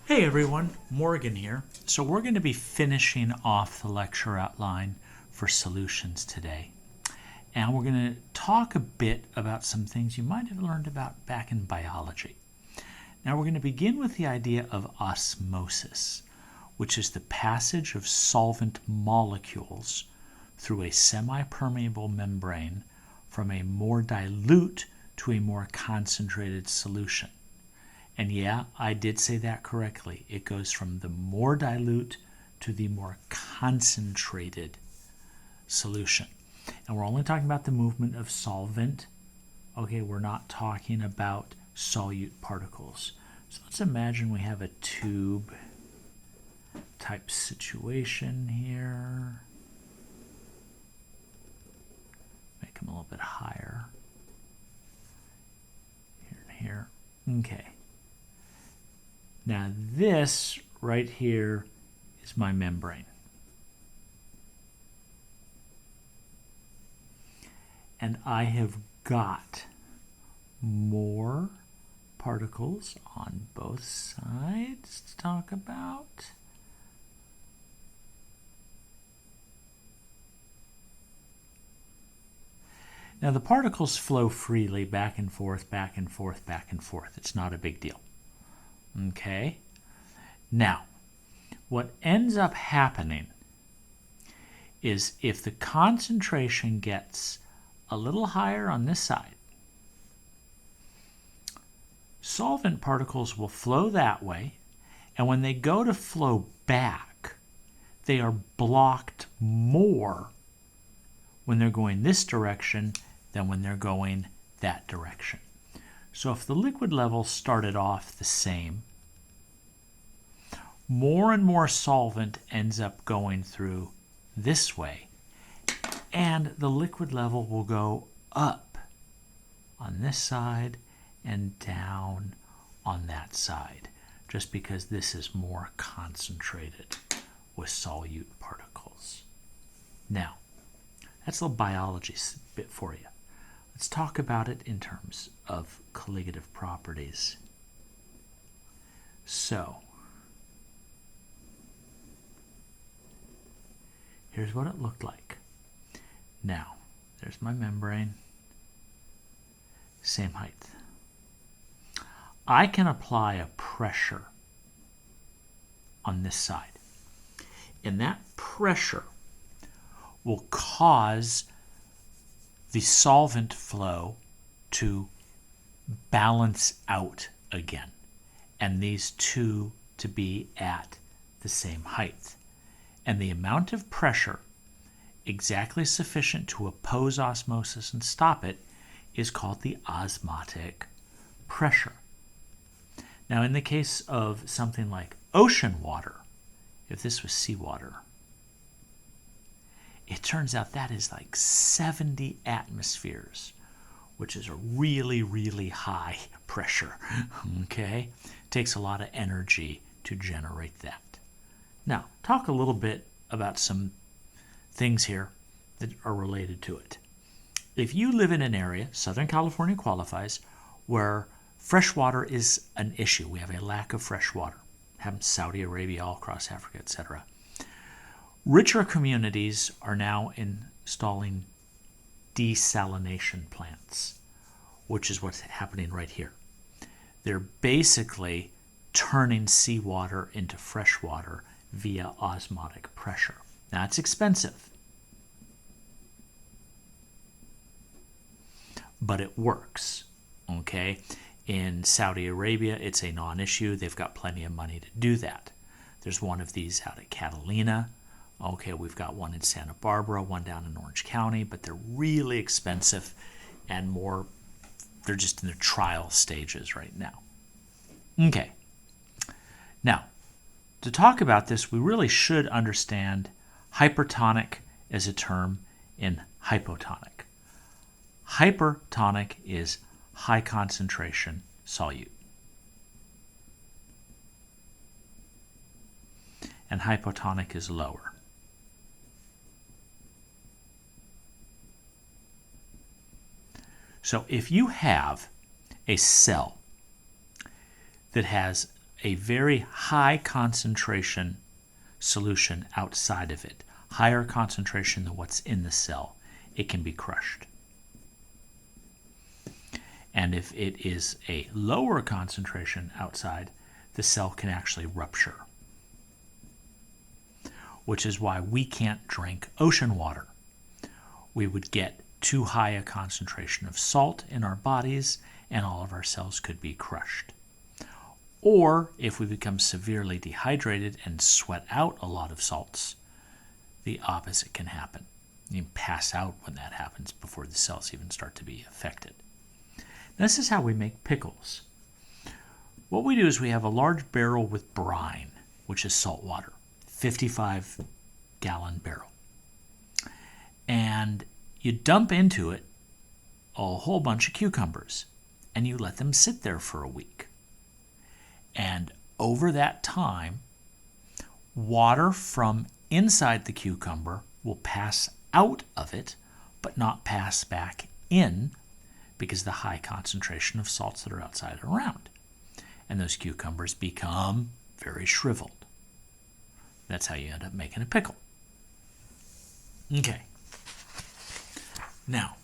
Hey everyone, Morgan here. So we're going to be finishing off the lecture outline for solutions today. And we're going to talk a bit about some things you might have learned about back in biology. Now we're going to begin with the idea of osmosis, which is the passage of solvent molecules through a semi-permeable membrane from a more dilute to a more concentrated solution. And yeah, I did say that correctly. It goes from the more dilute to the more concentrated solution. And we're only talking about the movement of solvent. Okay, we're not talking about solute particles. So let's imagine we have a tube type situation here. Make them a little bit higher. Here and here. Okay. Now this right here is my membrane. And I have got more particles on both sides to talk about. Now the particles flow freely back and forth, back and forth, back and forth. It's not a big deal. Okay, now what ends up happening is if the concentration gets a little higher on this side, solvent particles will flow that way, and when they go to flow back, they are blocked more when they're going this direction than when they're going that direction. So if the liquid level started off the same, more and more solvent ends up going through this way, and the liquid level will go up on this side and down on that side, just because this is more concentrated with solute particles. Now, that's a little biology bit for you. Let's talk about it in terms of colligative properties. So, here's what it looked like. Now, there's my membrane, same height. I can apply a pressure on this side, and that pressure will cause the solvent flow to balance out again, and these two to be at the same height. And the amount of pressure exactly sufficient to oppose osmosis and stop it is called the osmotic pressure. Now, in the case of something like ocean water, if this was seawater, it turns out that is like 70 atmospheres, which is a really, really high pressure. Okay? It takes a lot of energy to generate that. Now, talk a little bit about some things here that are related to it. If you live in an area, Southern California qualifies, where fresh water is an issue, we have a lack of fresh water, have Saudi Arabia, all across Africa, etc. Richer communities are now installing desalination plants, which is what's happening right here. They're basically turning seawater into fresh water via osmotic pressure. Now, it's expensive, but it works, okay? In Saudi Arabia, it's a non-issue. They've got plenty of money to do that. There's one of these out at Catalina. Okay, we've got one in Santa Barbara, one down in Orange County, but they're really expensive and more, they're just in their trial stages right now. Okay, now, to talk about this, we really should understand hypertonic as a term in hypotonic. Hypertonic is high concentration solute, and hypotonic is lower. So if you have a cell that has a very high concentration solution outside of it, higher concentration than what's in the cell, it can be crushed. And if it is a lower concentration outside, the cell can actually rupture, which is why we can't drink ocean water. We would get too high a concentration of salt in our bodies, and all of our cells could be crushed. Or if we become severely dehydrated and sweat out a lot of salts, the opposite can happen. You pass out when that happens before the cells even start to be affected. This is how we make pickles. What we do is we have a large barrel with brine, which is salt water, 55-gallon barrel. And you dump into it a whole bunch of cucumbers, and you let them sit there for a week. And over that time, water from inside the cucumber will pass out of it, but not pass back in, because of the high concentration of salts that are outside and around. And those cucumbers become very shriveled. That's how you end up making a pickle. Okay. Now,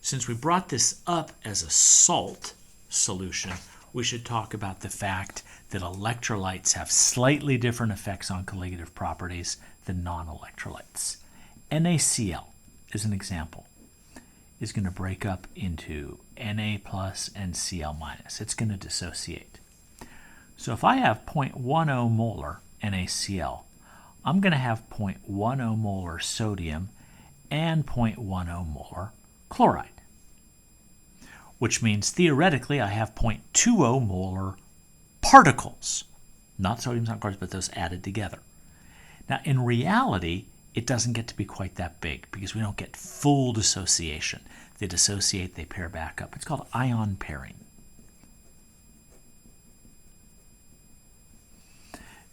since we brought this up as a salt solution, we should talk about the fact that electrolytes have slightly different effects on colligative properties than non-electrolytes. NaCl, as an example, is going to break up into Na plus and Cl minus. It's going to dissociate. So if I have 0.10 molar NaCl, I'm going to have 0.10 molar sodium and 0.10 molar chloride, which means theoretically I have 0.20 molar particles, not sodiums, not chlorides, but those added together. Now, in reality, it doesn't get to be quite that big because we don't get full dissociation. They dissociate, they pair back up. It's called ion pairing.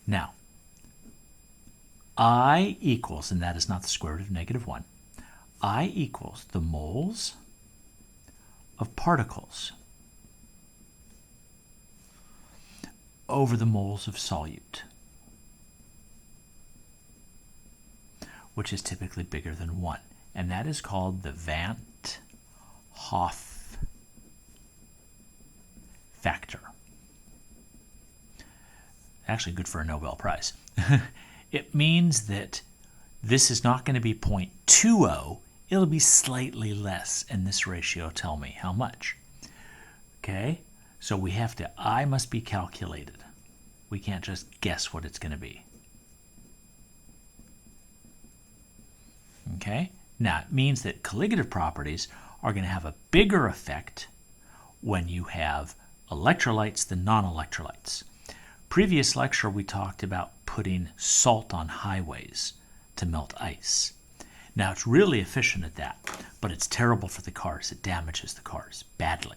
Now, I equals, and that is not the square root of -1, I equals the moles of particles over the moles of solute, which is typically bigger than 1. And that is called the Van't Hoff factor. Actually good for a Nobel Prize. It means that this is not going to be 0.20, it'll be slightly less, and this ratio tell me how much. Okay, so we have to, I must be calculated. We can't just guess what it's going to be. Okay, now it means that colligative properties are going to have a bigger effect when you have electrolytes than non-electrolytes. Previous lecture we talked about putting salt on highways to melt ice. Now it's really efficient at that, but it's terrible for the cars. It damages the cars badly.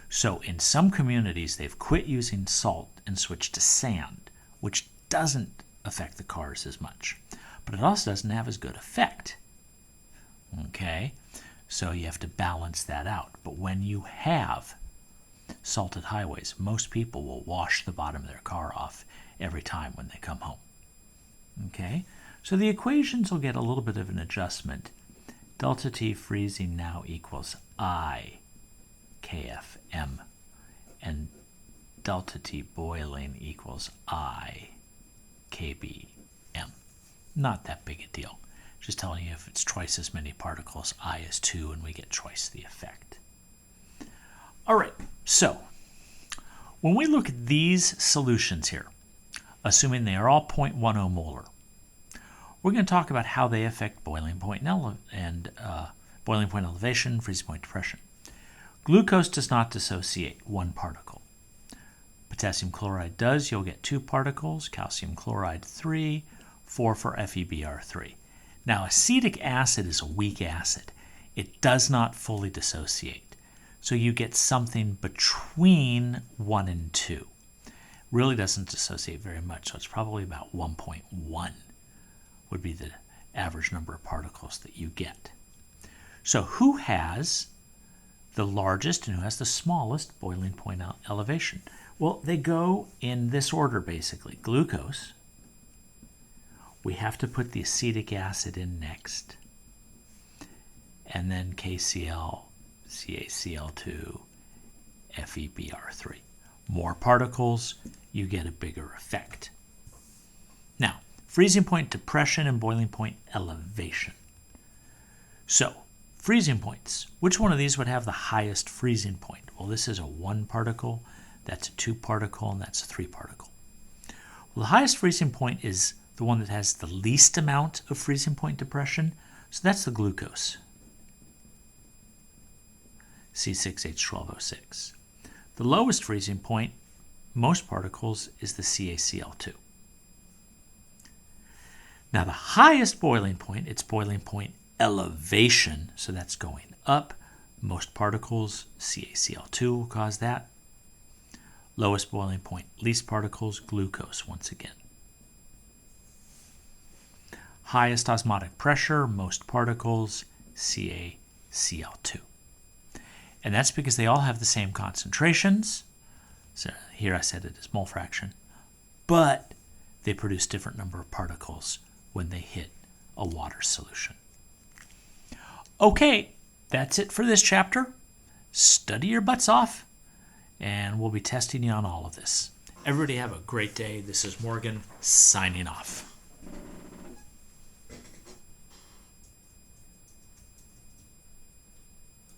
So in some communities they've quit using salt and switched to sand, which doesn't affect the cars as much, but it also doesn't have as good effect. Okay, so you have to balance that out. But when you have salted highways, most people will wash the bottom of their car off every time when they come home. Okay, so the equations will get a little bit of an adjustment. Delta T freezing now equals I KFM, and delta T boiling equals I KBM. Not that big a deal. Just telling you if it's twice as many particles, I is 2, and we get twice the effect. All right, so when we look at these solutions here, assuming they are all 0.10 molar, we're going to talk about how they affect boiling point and boiling point elevation, freezing point depression. Glucose does not dissociate 1 particle. Potassium chloride does. You'll get 2 particles. Calcium chloride 3, 4 for FeBr3. Now, acetic acid is a weak acid. It does not fully dissociate. So you get something between 1 and 2. Really doesn't dissociate very much, so it's probably about 1.1 would be the average number of particles that you get. So who has the largest and who has the smallest boiling point elevation? Well, they go in this order, basically. Glucose. We have to put the acetic acid in next. And then KCl, CaCl2, FeBr3. More particles, you get a bigger effect. Now, freezing point depression and boiling point elevation. So, freezing points. Which one of these would have the highest freezing point? Well, this is a 1 particle, that's a 2 particle, and that's a 3 particle. Well, the highest freezing point is the one that has the least amount of freezing point depression, so that's the glucose, C6H12O6. The lowest freezing point, most particles, is the CaCl2. Now the highest boiling point, it's boiling point elevation, so that's going up. Most particles, CaCl2 will cause that. Lowest boiling point, least particles, glucose once again. Highest osmotic pressure, most particles, CaCl2. And that's because they all have the same concentrations. So here I said it is mole fraction. But they produce different number of particles when they hit a water solution. Okay, that's it for this chapter. Study your butts off, and we'll be testing you on all of this. Everybody have a great day. This is Morgan signing off.